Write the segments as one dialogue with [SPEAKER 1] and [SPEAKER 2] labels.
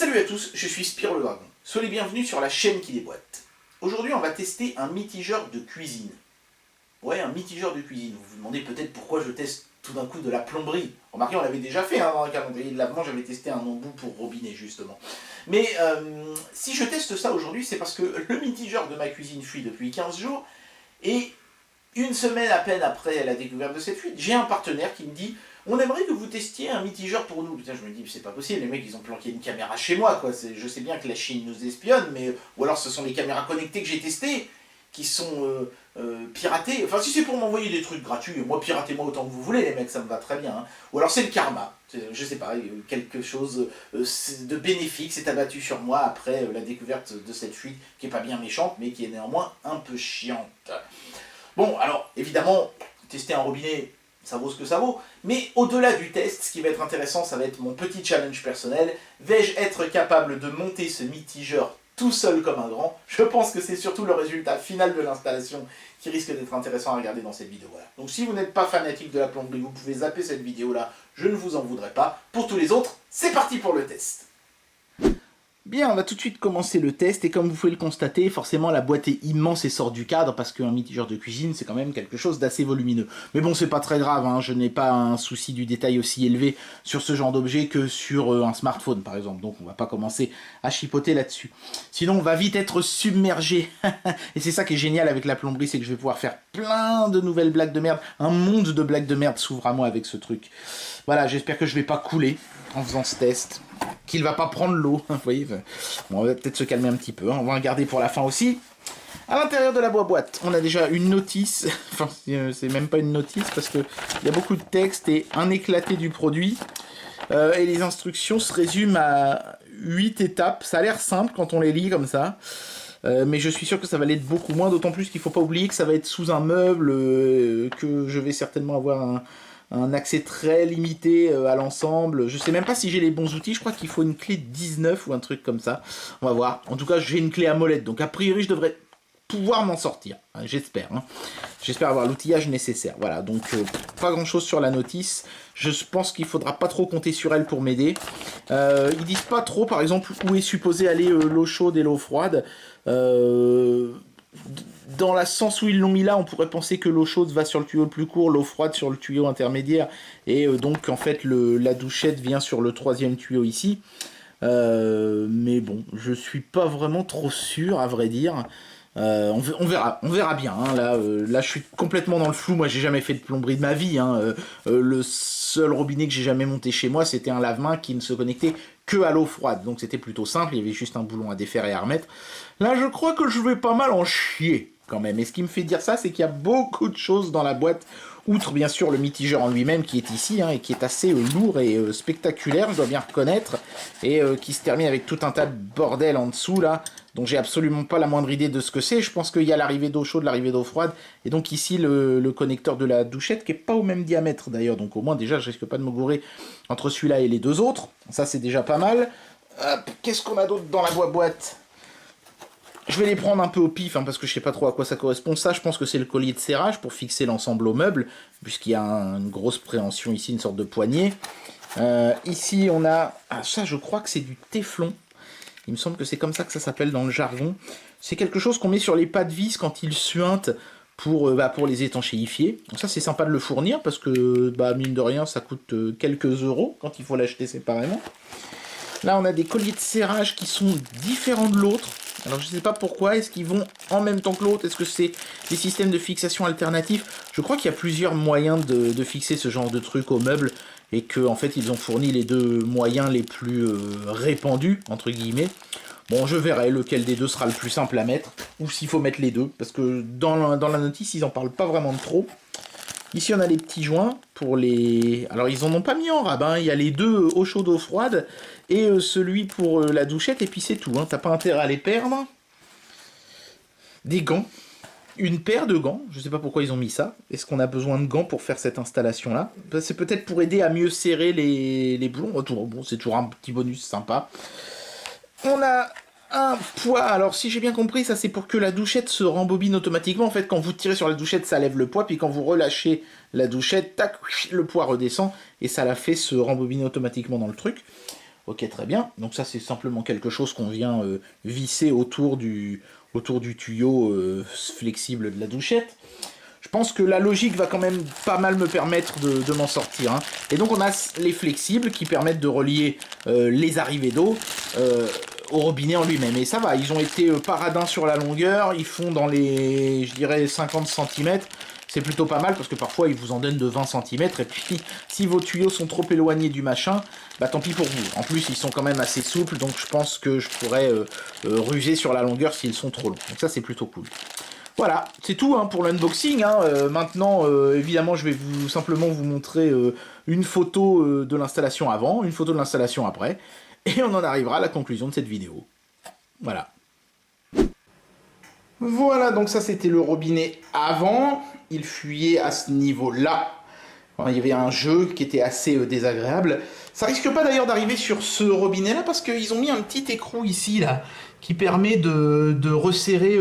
[SPEAKER 1] Salut à tous, je suis Spyro le Dragon. Soyez les bienvenus sur la chaîne qui déboîte. Aujourd'hui, on va tester un mitigeur de cuisine. Ouais, un mitigeur de cuisine. Vous vous demandez peut-être pourquoi je teste tout d'un coup de la plomberie. Remarquez, on l'avait déjà fait dans le calendrier de l'avant, j'avais testé un embout pour robinet justement. Mais si je teste ça aujourd'hui, c'est parce que le mitigeur de ma cuisine fuit depuis 15 jours et une semaine à peine après la découverte de cette fuite, j'ai un partenaire qui me dit « On aimerait que vous testiez un mitigeur pour nous. » Putain, je me dis « C'est pas possible, les mecs ils ont planqué une caméra chez moi, quoi. Je sais bien que la Chine nous espionne, mais... Ou alors ce sont les caméras connectées que j'ai testées qui sont piratées. Enfin, si c'est pour m'envoyer des trucs gratuits, moi piratez-moi autant que vous voulez, les mecs, ça me va très bien. Hein. Ou alors c'est le karma. Je sais pas, quelque chose de bénéfique s'est abattu sur moi après la découverte de cette fuite qui est pas bien méchante, mais qui est néanmoins un peu chiante. Bon, alors, évidemment, tester un robinet, ça vaut ce que ça vaut. Mais au-delà du test, ce qui va être intéressant, ça va être mon petit challenge personnel. Vais-je être capable de monter ce mitigeur tout seul comme un grand? Je pense que c'est surtout le résultat final de l'installation qui risque d'être intéressant à regarder dans cette vidéo. Voilà. Donc si vous n'êtes pas fanatique de la plomberie, vous pouvez zapper cette vidéo-là, je ne vous en voudrais pas. Pour tous les autres, c'est parti pour le test. Bien, on va tout de suite commencer le test, et comme vous pouvez le constater, forcément la boîte est immense et sort du cadre, parce qu'un mitigeur de cuisine, c'est quand même quelque chose d'assez volumineux. Mais bon, c'est pas très grave, hein, je n'ai pas un souci du détail aussi élevé sur ce genre d'objet que sur un smartphone, par exemple, donc on va pas commencer à chipoter là-dessus. Sinon, on va vite être submergé, et c'est ça qui est génial avec la plomberie, c'est que je vais pouvoir faire plein de nouvelles blagues de merde, un monde de blagues de merde s'ouvre à moi avec ce truc. Voilà, j'espère que je vais pas couler en faisant ce test, qu'il va pas prendre l'eau, vous voyez. Bon, on va peut-être se calmer un petit peu, hein. On va regarder pour la fin aussi. À l'intérieur de la boîte, on a déjà une notice, enfin c'est même pas une notice parce que il y a beaucoup de texte et un éclaté du produit. Et les instructions se résument à 8 étapes, ça a l'air simple quand on les lit comme ça. Mais je suis sûr que ça va l'être beaucoup moins, d'autant plus qu'il ne faut pas oublier que ça va être sous un meuble, que je vais certainement avoir un accès très limité à l'ensemble. Je sais même pas si j'ai les bons outils, je crois qu'il faut une clé 19 ou un truc comme ça. On va voir. En tout cas, j'ai une clé à molette, donc a priori, je devrais pouvoir m'en sortir. J'espère. Hein. J'espère avoir l'outillage nécessaire. Voilà, donc pas grand chose sur la notice. Je pense qu'il faudra pas trop compter sur elle pour m'aider. Ils disent pas trop, par exemple, où est supposée aller l'eau chaude et l'eau froide. Dans le sens où ils l'ont mis là, on pourrait penser que l'eau chaude va sur le tuyau le plus court, l'eau froide sur le tuyau intermédiaire, et donc en fait la douchette vient sur le troisième tuyau ici. Mais bon, je suis pas vraiment trop sûr à vrai dire. On verra bien. Hein. Là, je suis complètement dans le flou. Moi, j'ai jamais fait de plomberie de ma vie. Hein. Le seul robinet que j'ai jamais monté chez moi, c'était un lave-main qui ne se connectait que à l'eau froide. Donc c'était plutôt simple. Il y avait juste un boulon à défaire et à remettre. Là, je crois que je vais pas mal en chier quand même. Et ce qui me fait dire ça, c'est qu'il y a beaucoup de choses dans la boîte. Outre bien sûr le mitigeur en lui-même qui est ici, hein, et qui est assez lourd et spectaculaire, je dois bien reconnaître, et qui se termine avec tout un tas de bordel en dessous là, dont j'ai absolument pas la moindre idée de ce que c'est. Je pense qu'il y a l'arrivée d'eau chaude, l'arrivée d'eau froide, et donc ici le connecteur de la douchette qui est pas au même diamètre d'ailleurs, donc au moins déjà je risque pas de me gourer entre celui-là et les deux autres, ça c'est déjà pas mal. Qu'est-ce qu'on a d'autre dans la boîte? Je vais les prendre un peu au pif, hein, parce que je sais pas trop à quoi ça correspond. Ça, je pense que c'est le collier de serrage pour fixer l'ensemble au meuble, puisqu'il y a une grosse préhension ici, une sorte de poignée. Ici, on a... Ah, ça, je crois que c'est du téflon. Il me semble que c'est comme ça que ça s'appelle dans le jargon. C'est quelque chose qu'on met sur les pas de vis quand ils suintent pour les étanchéifier. Donc ça, c'est sympa de le fournir, parce que, mine de rien, ça coûte quelques euros quand il faut l'acheter séparément. Là, on a des colliers de serrage qui sont différents de l'autre. Alors, je ne sais pas pourquoi. Est-ce qu'ils vont en même temps que l'autre? Est-ce que c'est des systèmes de fixation alternatifs? Je crois qu'il y a plusieurs moyens de fixer ce genre de truc au meuble. Et qu'en fait, ils ont fourni les deux moyens les plus répandus, entre guillemets. Bon, je verrai lequel des deux sera le plus simple à mettre. Ou s'il faut mettre les deux. Parce que dans la notice, ils n'en parlent pas vraiment de trop. Ici, on a les petits joints pour les... Alors, ils en ont pas mis en rabat. Il y a les deux eau chaude, eau froide. Et celui pour la douchette. Et puis, c'est tout. Hein. T'as pas intérêt à les perdre. Des gants. Une paire de gants. Je sais pas pourquoi ils ont mis ça. Est-ce qu'on a besoin de gants pour faire cette installation-là? C'est peut-être pour aider à mieux serrer les boulons. Bon, c'est toujours un petit bonus sympa. On a... un poids, alors si j'ai bien compris, ça c'est pour que la douchette se rembobine automatiquement. En fait, quand vous tirez sur la douchette, ça lève le poids, puis quand vous relâchez la douchette, tac, le poids redescend, et ça la fait se rembobiner automatiquement dans le truc. Ok, très bien. Donc ça, c'est simplement quelque chose qu'on vient visser autour du tuyau flexible de la douchette. Je pense que la logique va quand même pas mal me permettre de m'en sortir. Hein. Et donc on a les flexibles qui permettent de relier les arrivées d'eau au robinet en lui-même. Et ça va, ils ont été paradins sur la longueur, ils font dans les, je dirais, 50 cm. C'est plutôt pas mal parce que parfois ils vous en donnent de 20 cm. Et puis si vos tuyaux sont trop éloignés du machin, bah tant pis pour vous. En plus ils sont quand même assez souples, donc je pense que je pourrais ruser sur la longueur s'ils sont trop longs. Donc ça c'est plutôt cool. Voilà, c'est tout hein, pour l'unboxing. Hein. Maintenant, évidemment, je vais simplement vous montrer une photo de l'installation avant, une photo de l'installation après, et on en arrivera à la conclusion de cette vidéo. Voilà. Voilà, donc ça c'était le robinet avant. Il fuyait à ce niveau-là. Il y avait un jeu qui était assez désagréable. Ça risque pas d'ailleurs d'arriver sur ce robinet-là parce qu'ils ont mis un petit écrou ici, là, qui permet de resserrer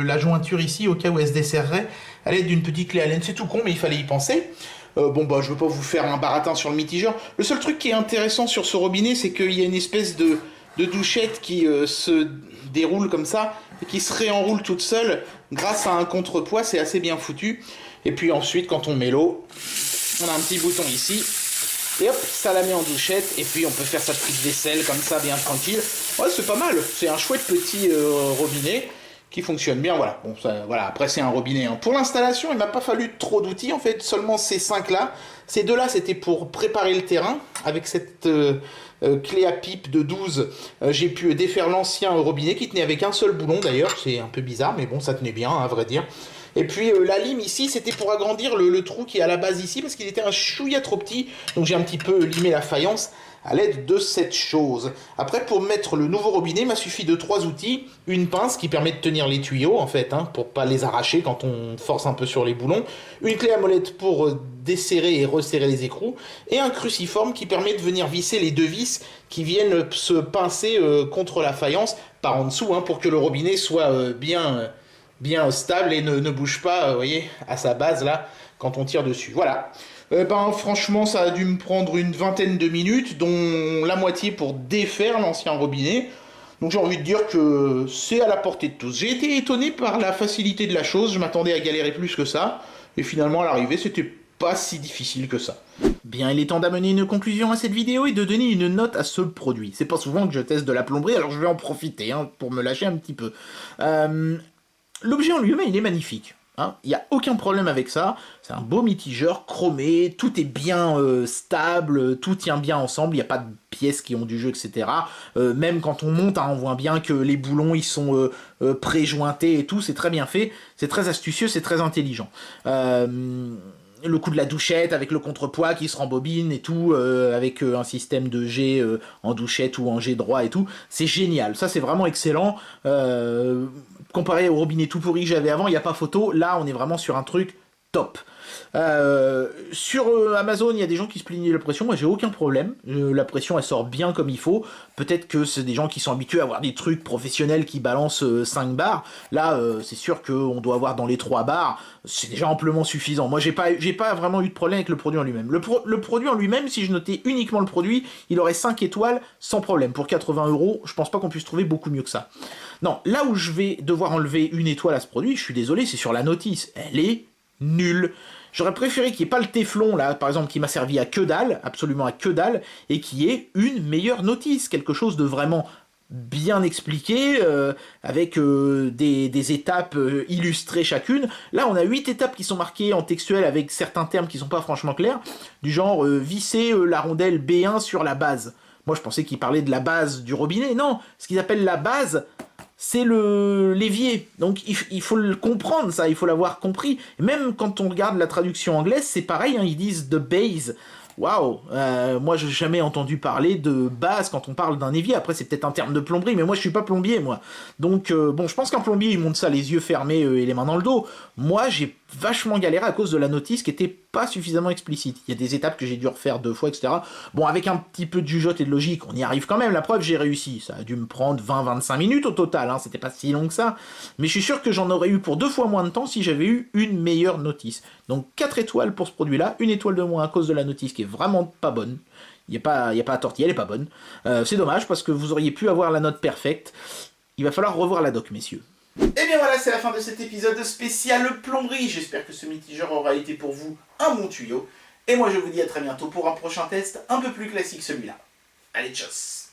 [SPEAKER 1] la jointure ici au cas où elle se desserrerait à l'aide d'une petite clé Allen. C'est tout con, mais il fallait y penser. Bon, bah, je veux pas vous faire un baratin sur le mitigeur. Le seul truc qui est intéressant sur ce robinet, c'est qu'il y a une espèce de douchette qui se déroule comme ça et qui se réenroule toute seule grâce à un contrepoids. C'est assez bien foutu. Et puis ensuite, quand on met l'eau, on a un petit bouton ici, et hop, ça la met en douchette, et puis on peut faire sa petite vaisselle comme ça, bien tranquille. Ouais, c'est pas mal, c'est un chouette petit robinet qui fonctionne bien, voilà. Bon, ça, voilà. Après c'est un robinet. Hein. Pour l'installation, il m'a pas fallu trop d'outils, en fait, seulement ces 5 là. Ces 2 là, c'était pour préparer le terrain, avec cette clé à pipe de 12. J'ai pu défaire l'ancien robinet, qui tenait avec un seul boulon d'ailleurs, c'est un peu bizarre, mais bon, ça tenait bien, hein, à vrai dire. Et puis la lime ici, c'était pour agrandir le trou qui est à la base ici, parce qu'il était un chouïa trop petit. Donc j'ai un petit peu limé la faïence à l'aide de cette chose. Après, pour mettre le nouveau robinet, il m'a suffi de 3 outils. Une pince qui permet de tenir les tuyaux, en fait, hein, pour pas les arracher quand on force un peu sur les boulons. Une clé à molette pour desserrer et resserrer les écrous. Et un cruciforme qui permet de venir visser les 2 vis qui viennent se pincer contre la faïence par en dessous, hein, pour que le robinet soit bien stable et ne bouge pas, vous voyez, à sa base là, quand on tire dessus. Voilà. Franchement, ça a dû me prendre une vingtaine de minutes, dont la moitié pour défaire l'ancien robinet. Donc j'ai envie de dire que c'est à la portée de tous. J'ai été étonné par la facilité de la chose, je m'attendais à galérer plus que ça, et finalement à l'arrivée, c'était pas si difficile que ça. Bien, il est temps d'amener une conclusion à cette vidéo et de donner une note à ce produit. C'est pas souvent que je teste de la plomberie, alors je vais en profiter hein, pour me lâcher un petit peu. L'objet en lui-même, il est magnifique. Hein. Il n'y a aucun problème avec ça. C'est un beau mitigeur chromé, tout est bien stable, tout tient bien ensemble, il n'y a pas de pièces qui ont du jeu, etc. Même quand on monte, hein, on voit bien que les boulons, ils sont pré-jointés et tout, c'est très bien fait, c'est très astucieux, c'est très intelligent. Le coup de la douchette avec le contrepoids qui se rembobine et tout, avec un système de G en douchette ou en G droit et tout, c'est génial, ça c'est vraiment excellent. Comparé au robinet tout pourri que j'avais avant, il n'y a pas photo, là on est vraiment sur un truc top. Sur Amazon, il y a des gens qui se plaignent de la pression, moi j'ai aucun problème, la pression elle sort bien comme il faut, peut-être que c'est des gens qui sont habitués à avoir des trucs professionnels qui balancent 5 bars, là c'est sûr qu'on doit avoir dans les 3 bars, c'est déjà amplement suffisant. Moi j'ai pas vraiment eu de problème avec le produit en lui-même. Le produit en lui-même, si je notais uniquement le produit, il aurait 5 étoiles sans problème. Pour 80 €, je pense pas qu'on puisse trouver beaucoup mieux que ça. Non, là où je vais devoir enlever une étoile à ce produit, je suis désolé, c'est sur la notice, elle est nulle. J'aurais préféré qu'il n'y ait pas le téflon, là, par exemple, qui m'a servi à que dalle, absolument à que dalle, et qu'il y ait une meilleure notice, quelque chose de vraiment bien expliqué, avec des étapes illustrées chacune. Là, on a 8 étapes qui sont marquées en textuel avec certains termes qui sont pas franchement clairs, du genre visser la rondelle B1 sur la base. Moi, je pensais qu'il parlait de la base du robinet. Non, ce qu'ils appellent la base, c'est l'évier. Donc il faut le comprendre, ça, il faut l'avoir compris. Et même quand on regarde la traduction anglaise, c'est pareil, hein, ils disent the base. Waouh, moi j'ai jamais entendu parler de base quand on parle d'un évier. Après c'est peut-être un terme de plomberie, mais moi je suis pas plombier moi. Donc bon, je pense qu'un plombier il monte ça les yeux fermés et les mains dans le dos. Moi j'ai vachement galéré à cause de la notice qui était pas suffisamment explicite. Il y a des étapes que j'ai dû refaire 2 fois, etc. Bon, avec un petit peu de jugeote et de logique, on y arrive quand même. La preuve, j'ai réussi. Ça a dû me prendre 20-25 minutes au total, hein. C'était pas si long que ça. Mais je suis sûr que j'en aurais eu pour 2 fois moins de temps si j'avais eu une meilleure notice. Donc 4 étoiles pour ce produit-là, 1 étoile de moins à cause de la notice qui est
[SPEAKER 2] vraiment pas bonne. Il n'y a pas à tortiller, elle est pas bonne. C'est dommage parce que vous auriez pu avoir la note perfecte. Il va falloir revoir la doc, messieurs.
[SPEAKER 1] Et bien voilà, c'est la fin de cet épisode spécial plomberie. J'espère que ce mitigeur aura été pour vous un bon tuyau. Et moi je vous dis à très bientôt pour un prochain test un peu plus classique que celui-là. Allez, tchuss!